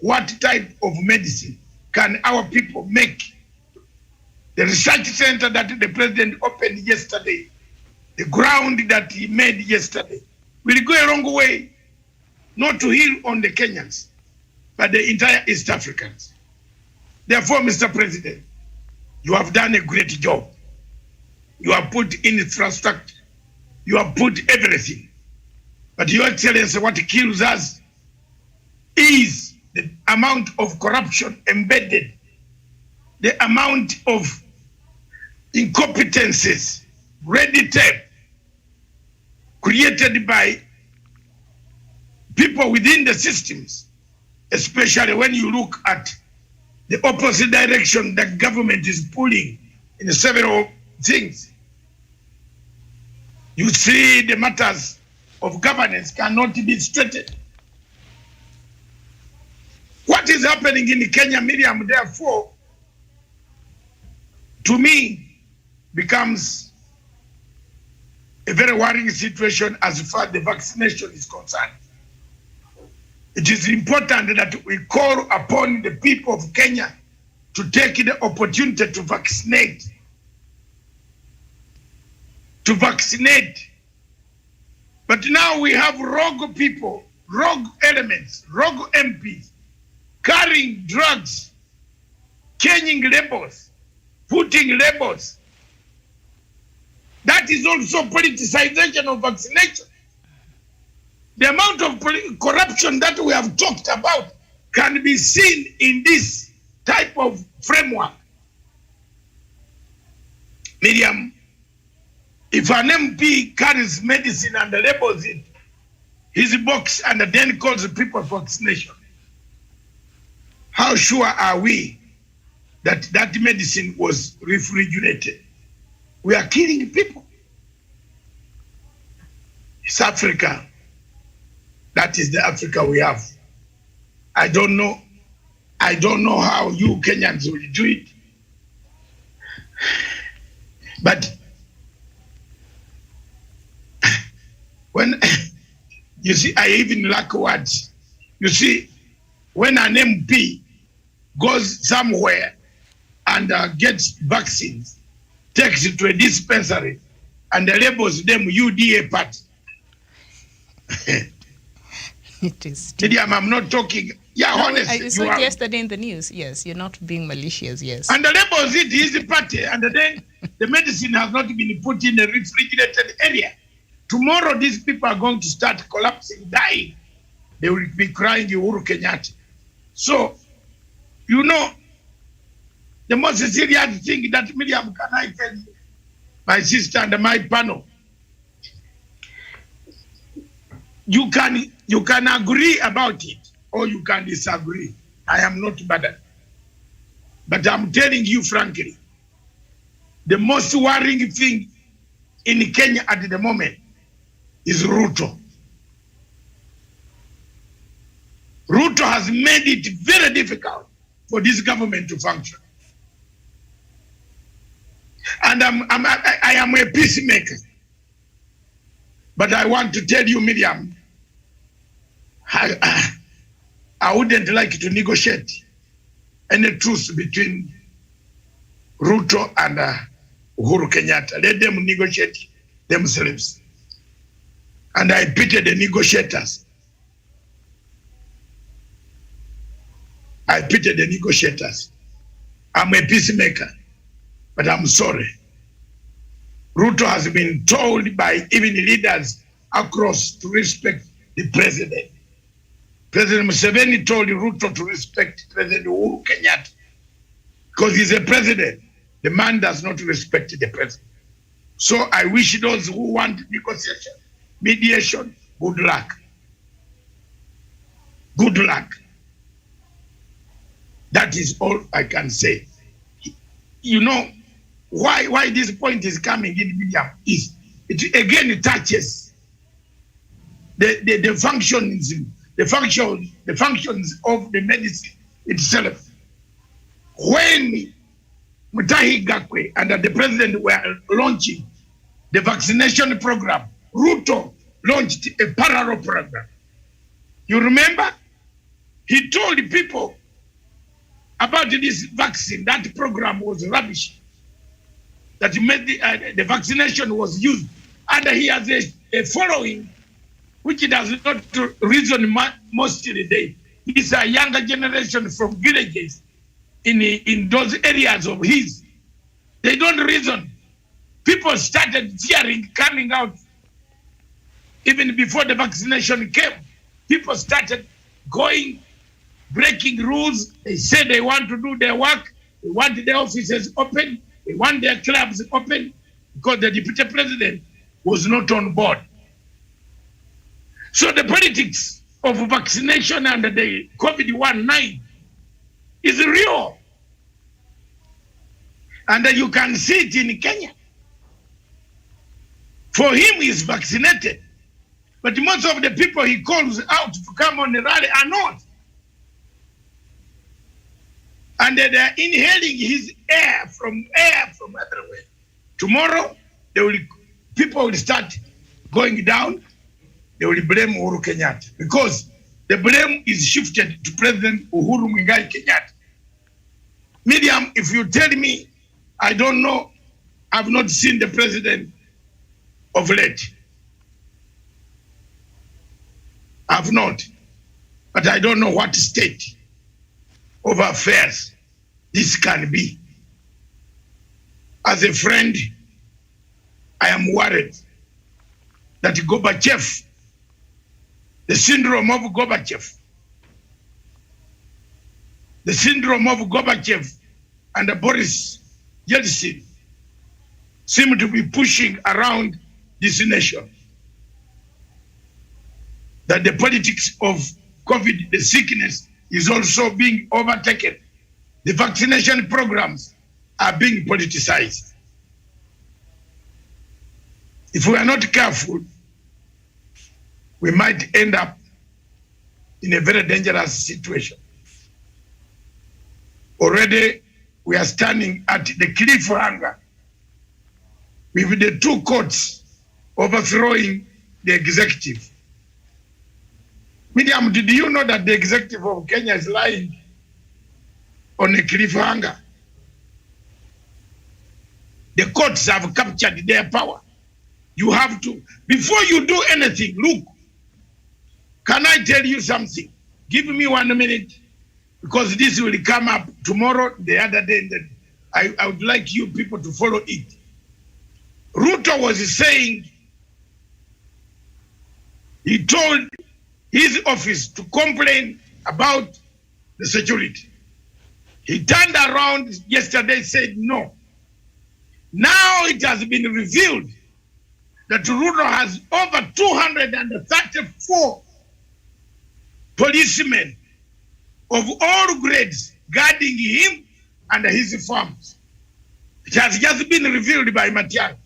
what type of medicine can our people make? The research center that the president opened yesterday, the ground that he made yesterday, will go a long way, not to heal on the Kenyans, but the entire East Africans. Therefore, Mr. President, you have done a great job. You have put infrastructure. You have put everything. But Your Excellency, what kills us is the amount of corruption embedded, the amount of incompetencies, red tape, created by people within the systems, especially when you look at the opposite direction that government is pulling in several things. You see the matters of governance cannot be straightened. What is happening in Kenya, Miriam, therefore, to me, becomes a very worrying situation as far as the vaccination is concerned. It is important that we call upon the people of Kenya to take the opportunity to vaccinate. To vaccinate. But now we have rogue people, rogue elements, rogue MPs, carrying drugs, changing labels, putting labels. That is also politicization of vaccination. The amount of corruption that we have talked about can be seen in this type of framework. Miriam, if an MP carries medicine and labels it, his box, and then calls people for vaccination, how sure are we that that medicine was refrigerated? We are killing people. It's Africa. That is the Africa we have. I don't know how you Kenyans will do it. But when you see, I even lack words. You see, when an MP goes somewhere and gets vaccines, takes it to a dispensary and labels them UDA party. It is. Miriam, I'm not talking. Yeah, no, honestly. I saw it yesterday in the news. Yes, you're not being malicious. Yes. And the labels it is the party, and then the medicine has not been put in a refrigerated area. Tomorrow, these people are going to start collapsing, dying. They will be crying Uhuru Kenyatta. So, you know, the most serious thing that Miriam, can I tell you, my sister and my panel, you can agree about it or you can disagree. I am not bothered. But I'm telling you frankly, the most worrying thing in Kenya at the moment is Ruto. Ruto has made it very difficult for this government to function. And I am a peacemaker. But I want to tell you, Miriam, I wouldn't like to negotiate any truce between Ruto and Uhuru Kenyatta. Let them negotiate themselves. And I pity the negotiators. I pity the negotiators. I'm a peacemaker, but I'm sorry. Ruto has been told by even leaders across to respect the president. President Museveni told Ruto to respect President Uhuru Kenyatta because he's a president. The man does not respect the president. So I wish those who want negotiation, mediation, good luck. Good luck. That is all I can say. You know, why this point is coming in media is it again touches the functions of the medicine itself. When Mutahi Gakwe and the president were launching the vaccination program, Ruto launched a parallel program. You remember? He told the people about this vaccine. That program was rubbish. That made the vaccination was used. And he has a following which does not reason mostly today. It's a younger generation from villages in those areas of his. They don't reason. People started fearing coming out even before the vaccination came. People started going, breaking rules. They said they want to do their work. They want their offices open. They want their clubs open because the deputy president was not on board. So the politics of vaccination under the COVID-19 is real. And you can see it in Kenya. For him, he's vaccinated. But most of the people he calls out to come on the rally are not. And they're inhaling his air from everywhere. Tomorrow, people will start going down. They will blame Uhuru Kenyatta because the blame is shifted to President Uhuru Muigai Kenyatta. Miriam, if you tell me, I don't know, I've not seen the president of late. I've not. But I don't know what state of affairs this can be. As a friend, I am worried that Gorbachev, the syndrome of Gorbachev and Boris Yeltsin seem to be pushing around this nation. That the politics of COVID, the sickness, is also being overtaken. The vaccination programs are being politicized. If we are not careful, we might end up in a very dangerous situation. Already, we are standing at the cliffhanger with the two courts overthrowing the executive. Miriam, did you know that the executive of Kenya is lying on a cliffhanger? The courts have captured their power. You have to, before you do anything, look, can I tell you something? Give me 1 minute, because this will come up tomorrow, the other day, and I would like you people to follow it. Ruto was saying, he told his office to complain about the security. He turned around yesterday, said no. Now it has been revealed that Ruto has over 234 policemen of all grades guarding him and his farms. It has just been revealed by Matiang'i.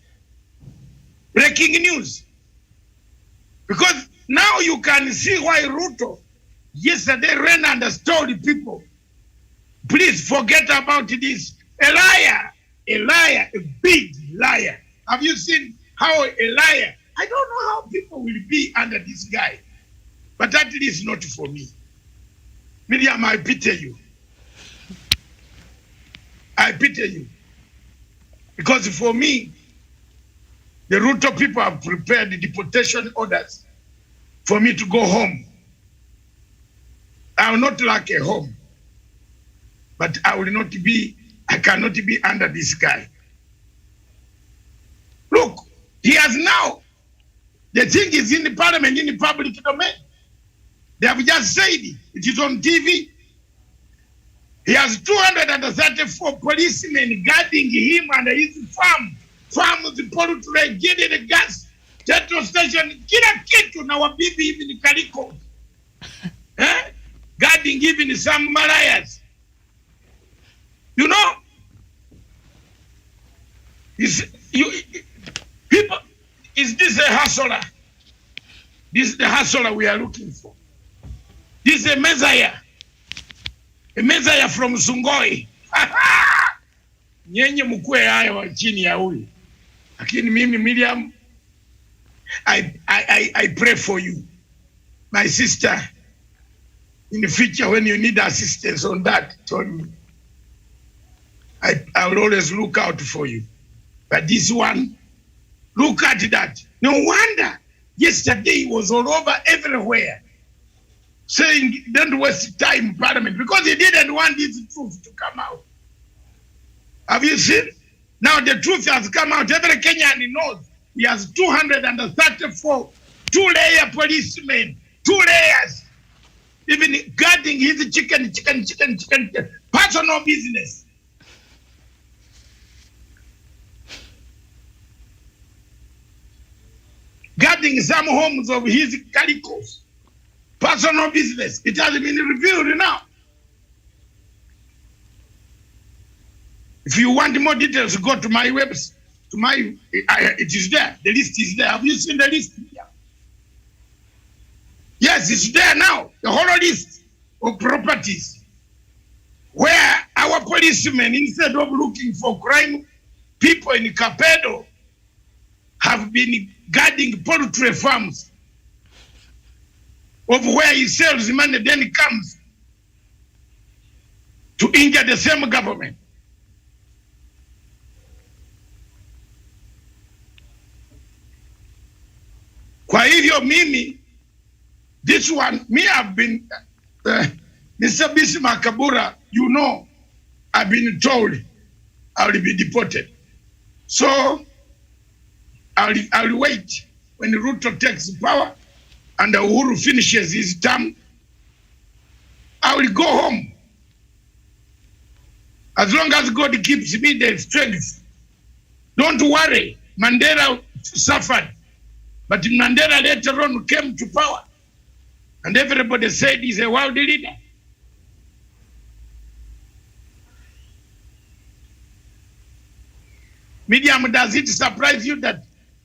Breaking news. Because now you can see why Ruto yesterday ran and told people, please forget about this. A liar, a big liar. Have you seen how a liar? I don't know how people will be under this guy, but that is not for me. Miriam, I pity you. I pity you. Because for me, the Ruto people have prepared the deportation orders for me to go home. I will not like a home, but I cannot be under this guy. Look, he has now, the thing is in the parliament, in the public domain. They have just said it is on TV. He has 234 policemen guarding him and his farm. Farms, poultry, getting the gas, petrol station, kila kitu na wabibi even Kaliko. Guarding even some Malayas. You know? People, is this a hustler? This is the hustler we are looking for. This is a messiah from Sungoi. nyenye mkue haya wa chini ya huyu. Lakini mimi Miriam, I pray for you. My sister, in the future when you need assistance on that, told me, I will always look out for you. But this one, look at that. No wonder yesterday he was all over everywhere saying don't waste time in Parliament because he didn't want this truth to come out. Have you seen? Now the truth has come out. Every Kenyan knows he has 234 two-layer policemen, 2 layers, even guarding his chicken, personal business. Guarding some homes of his calicos, personal business. It has been revealed now. If you want more details, go to my website. It is there. The list is there. Have you seen the list? Yes, it's there now. The whole list of properties where our policemen, instead of looking for crime, people in Capedo have been guarding poultry farms of where he sells money, then he comes to injure the same government. Kwa hivyo mimi, this one, me I've been, Mr. Bismarck Kabura, you know, I've been told I will be deported. So, I'll wait when Ruto takes power and Uhuru finishes his term. I will go home. As long as God keeps me the strength. Don't worry, Mandela suffered. But Mandela later on came to power. And everybody said he's a world leader. Medium, does it surprise you that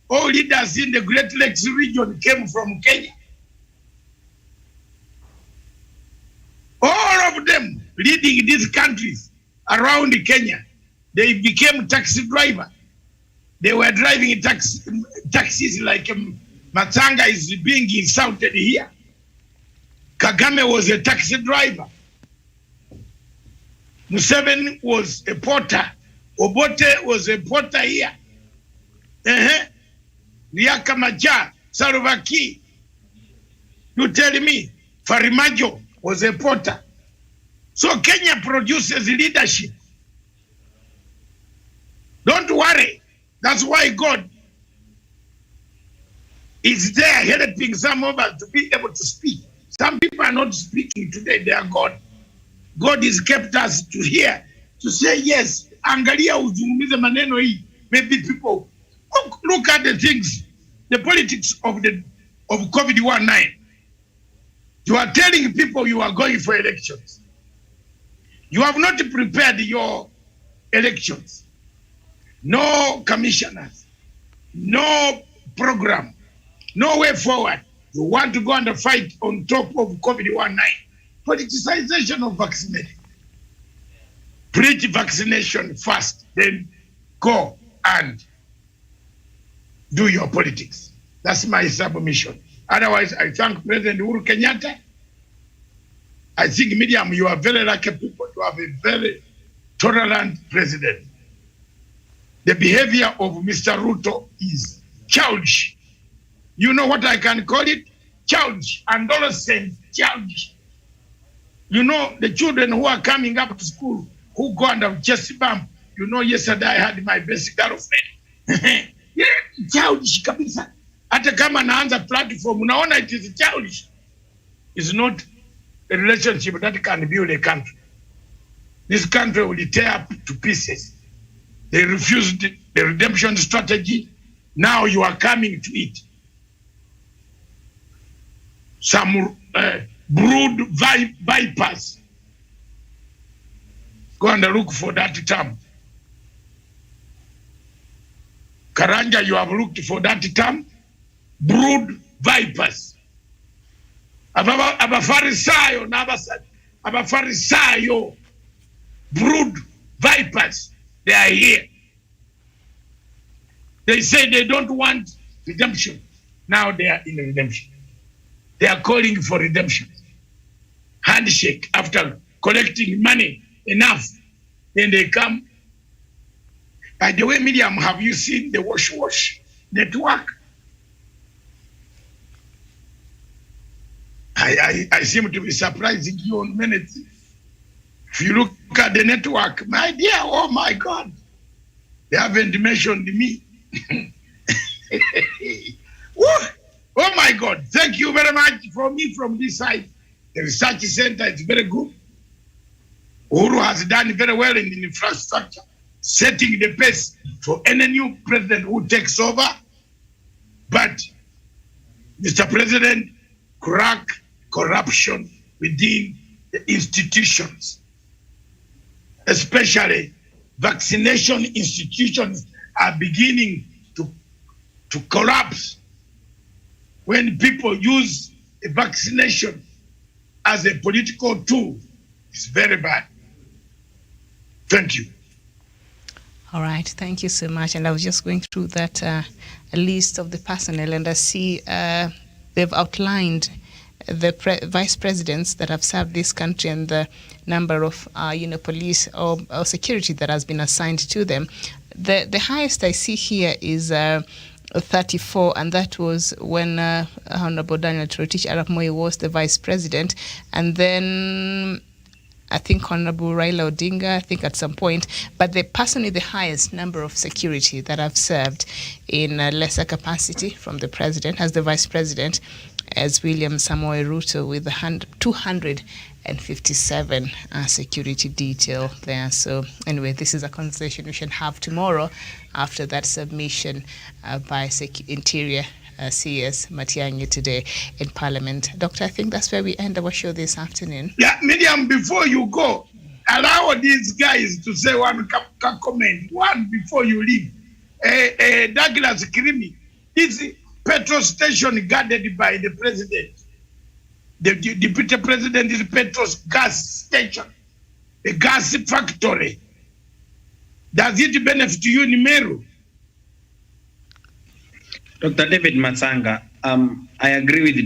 all leaders in the Great Lakes region came from Kenya? All of them leading these countries around Kenya, they became taxi driver. They were driving taxis like Matanga is being insulted here. Kagame was a taxi driver. Museveni was a porter. Obote was a porter here. Riaka Machar, Salva-Kiir. You tell me, Farimajo was a porter. So Kenya produces leadership. Don't worry. That's why God is there helping some of us to be able to speak. Some people are not speaking today, they are God. God has kept us to hear, to say yes, angalia uzungumze maneno hii. Maybe people, look at the things, the politics of COVID-19. You are telling people you are going for elections. You have not prepared your elections. No commissioners, no program, no way forward. You want to go and fight on top of COVID-19. Politicization of vaccination. Preach vaccination first, then go and do your politics. That's my submission. Otherwise, I thank President Uhuru Kenyatta. I think, Miriam, you are very lucky people. You have a very tolerant president. The behavior of Mr. Ruto is childish. You know what I can call it? Childish, adolescent, childish. You know, the children who are coming up to school, who go and have chest bump. You know, yesterday I had my best girlfriend. Yeah, childish kabisa. Hata kama naanza platform, unaona it is childish. It's not a relationship that can build a country. This country will tear up to pieces. They refused the redemption strategy. Now you are coming to it. Some brood vipers. Go and look for that term. Karanja, you have looked for that term. Brood vipers. Abafarisayo, brood vipers. They are here. They say they don't want redemption. Now they are in redemption. They are calling for redemption. Handshake after collecting money enough. Then they come. By the way, Miriam, have you seen the wash network? I seem to be surprising you on many things. If you look at the network, my dear, oh my God, they haven't mentioned me. Oh my God, thank you very much for me from this side. The research center is very good. Uhuru has done very well in the infrastructure, setting the pace for any new president who takes over. But, Mr. President, crack corruption within the institutions, especially vaccination institutions are beginning to collapse when people use a vaccination as a political tool. It's very bad. Thank you. All right, thank you so much. And I was just going through that list of the personnel, and I see they've outlined the vice presidents that have served this country and the number of police or security that has been assigned to them. The highest I see here is 34, and that was when Honorable Daniel Toroitich Arap Moi was the vice president, and then I think Honorable Raila Odinga, I think at some point, but personally the highest number of security that have served in a lesser capacity from the president as the vice president as William Samoei Ruto with 257 security detail there. So anyway, this is a conversation we should have tomorrow after that submission by Interior CS Matiang'i today in Parliament. Doctor, I think that's where we end our show this afternoon. Yeah, Miriam, before you go, allow these guys to say one comment, one before you leave. Douglas Kirimi, this petrol station guarded by the president. The deputy president is Petros gas station, a gas factory. Does it benefit you in Meru? Dr. David Matsanga, I agree with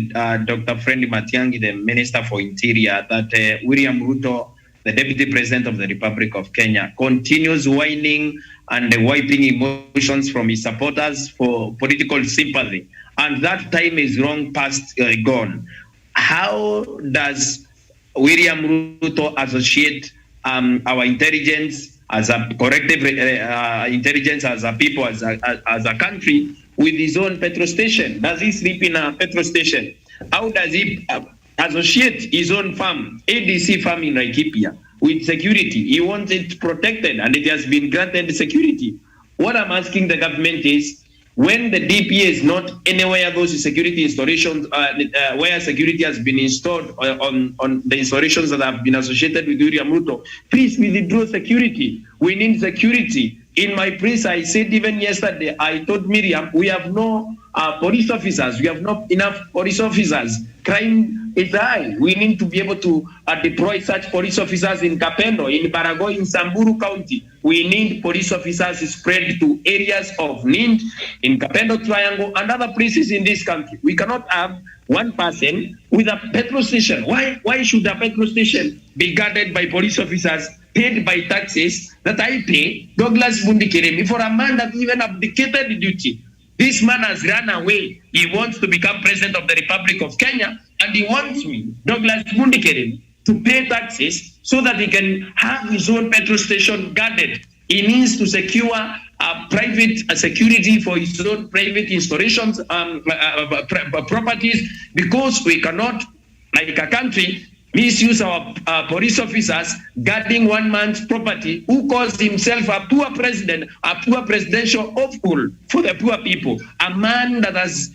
Dr. Friendly Matiang'i, the Minister for Interior, that William Ruto, the Deputy President of the Republic of Kenya, continues whining and wiping emotions from his supporters for political sympathy. And that time is long past gone. How does William Ruto associate our intelligence as a corrective intelligence as a people, as a country, with his own petrol station? Does he sleep in a petrol station? How does he associate his own farm, ADC farm in Laikipia, with security? He wants it protected, and it has been granted security. What I'm asking the government is, when the DPA is not anywhere those security installations, where security has been installed on the installations that have been associated with William Ruto, please withdraw security. We need security. In my place, I said even yesterday, I told Miriam, we have no police officers. We have not enough police officers. Crime is high. We need to be able to deploy such police officers in Kapendo, in Baragoi, in Samburu County. We need police officers spread to areas of need in Kapendo Triangle and other places in this country. We cannot have one person with a petrol station. Why should a petrol station be guarded by police officers paid by taxes that I pay, Douglas Bundikiremi, for a man that even abdicated duty? This man has run away. He wants to become president of the Republic of Kenya, and he wants me, Douglas Bundikiremi, to pay taxes so that he can have his own petrol station guarded. He needs to secure private security for his own private installations, properties, because we cannot, like a country, misuse our police officers guarding one man's property who calls himself a poor president, a poor presidential hopeful for the poor people, a man that has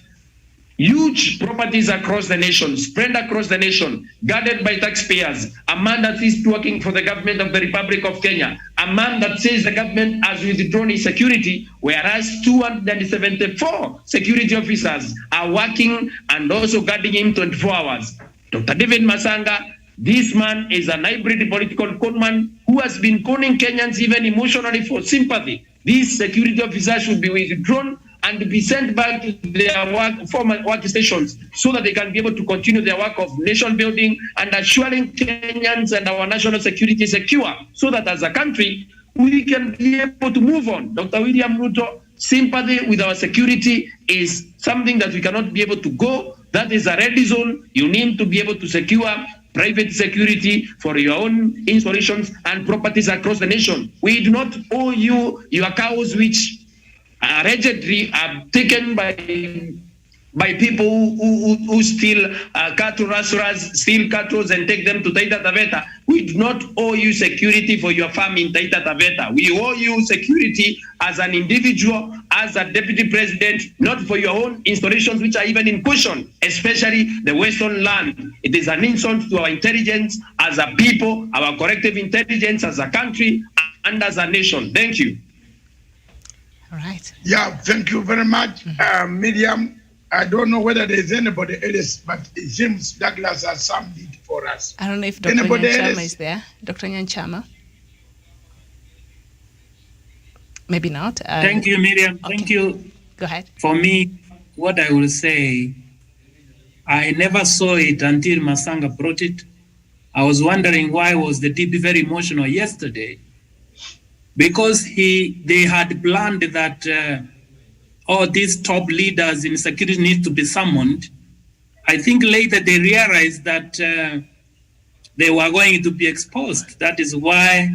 huge properties across the nation, spread across the nation, guarded by taxpayers, a man that is working for the government of the Republic of Kenya, a man that says the government has withdrawn his security, whereas 274 security officers are working and also guarding him 24 hours. Dr. David Masanga, This man is an hybrid political conman who has been conning Kenyans even emotionally for sympathy. These security officers should be withdrawn and be sent back to their former workstations so that they can be able to continue their work of nation building and assuring Kenyans and our national security secure, so that as a country, we can be able to move on. Dr. William Ruto, sympathy with our security is something that we cannot be able to go. That is a red zone. You need to be able to secure private security for your own installations and properties across the nation. We do not owe you your cows, which allegedly are taken by people who steal cattle rustlers, steal cattle and take them to Taita Taveta. We do not owe you security for your farm in Taita Taveta. We owe you security as an individual, as a deputy president, not for your own installations which are even in question, especially the Western land. It is an insult to our intelligence as a people, our collective intelligence as a country and as a nation. Thank you. All right. Yeah, thank you very much, Miriam. I don't know whether there's anybody else, but it seems Douglas has summed it for us. I don't know if Dr. Anybody Nyanchama else? is there. Dr. Nyanchama? Maybe not. Thank you, Miriam. Okay. Thank you. Go ahead. For me, what I will say, I never saw it until Masanga brought it. I was wondering why was the DP very emotional yesterday, because they had planned that all these top leaders in security need to be summoned. I think later they realized that they were going to be exposed. That is why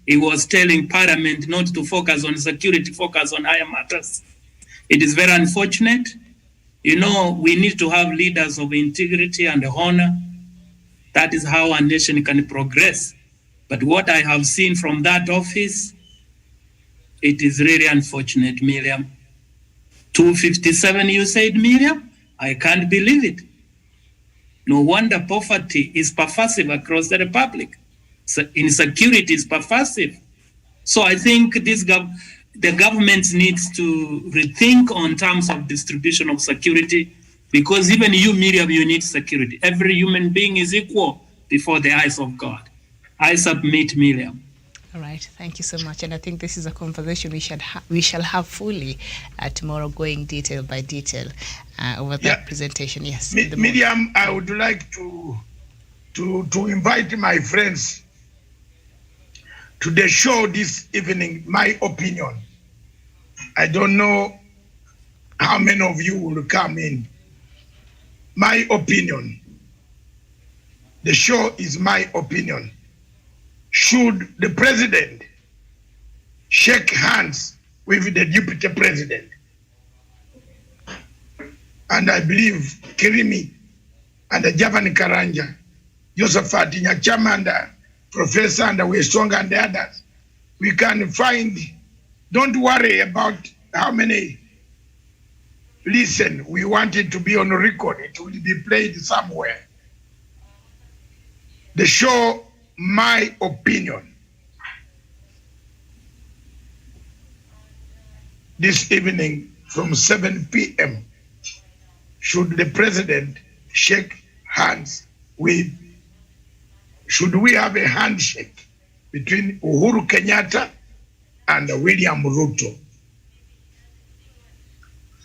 he was telling Parliament not to focus on security, focus on higher matters. It is very unfortunate. You know, we need to have leaders of integrity and honor. That is how a nation can progress. But what I have seen from that office, it is really unfortunate, Miriam. 257, you said, Miriam? I can't believe it. No wonder poverty is pervasive across the Republic. So insecurity is pervasive. So I think the government needs to rethink on terms of distribution of security, because even you, Miriam, you need security. Every human being is equal before the eyes of God. I submit, Miriam. All right, thank you so much. And I think this is a conversation we shall have fully tomorrow, going detail by detail over that presentation. Yes, Miriam, I would like to invite my friends to the show this evening. My opinion. I don't know how many of you will come in. My opinion. The show is my opinion. Should the president shake hands with the deputy president? And I believe Kirimi and Javan Karanja, Josephat Nyachama and Professor and Westonga and the others, we can find, don't worry about how many listen, we want it to be on record, it will be played somewhere. The show, my opinion, this evening from 7 p.m. should the president shake hands with, should we have a handshake between Uhuru Kenyatta and William Ruto?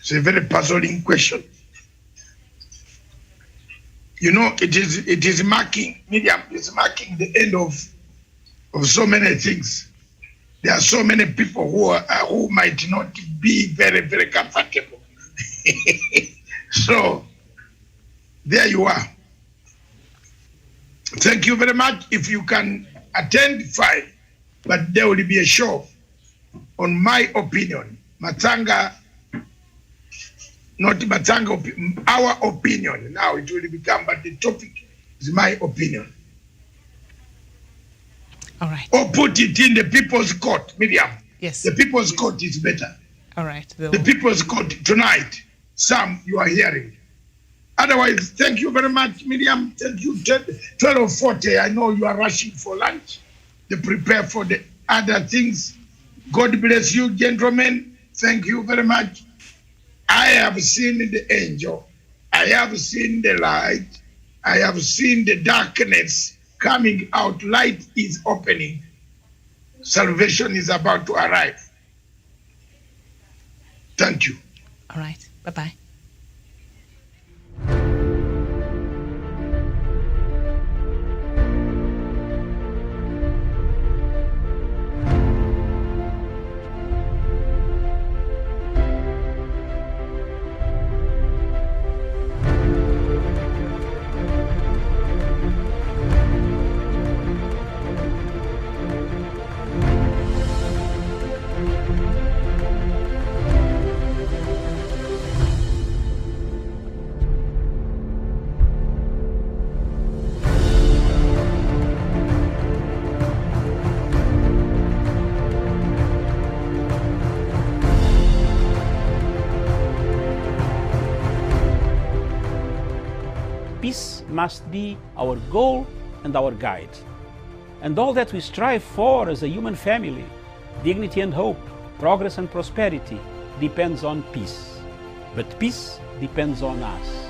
It's a very puzzling question. You know, it is marking, Miriam is marking the end of so many things. There are so many people who might not be very, very comfortable. So, there you are. Thank you very much. If you can attend, fine. But there will be a show on my opinion. Matanga, not Matanga, our opinion. Now it will become, but the topic is my opinion. All right. Or put it in the People's Court, Miriam. Yes. The People's Court is better. All right. The People's Court tonight. Sam, you are hearing. Otherwise, thank you very much, Miriam. Thank you. 12:40. I know you are rushing for lunch. To prepare for the other things. God bless you, gentlemen. Thank you very much. I have seen the angel. I have seen the light. I have seen the darkness coming out, light is opening, salvation is about to arrive. Thank you. All right. Bye-bye. Peace must be our goal and our guide. And all that we strive for as a human family, dignity and hope, progress and prosperity, depends on peace. But peace depends on us.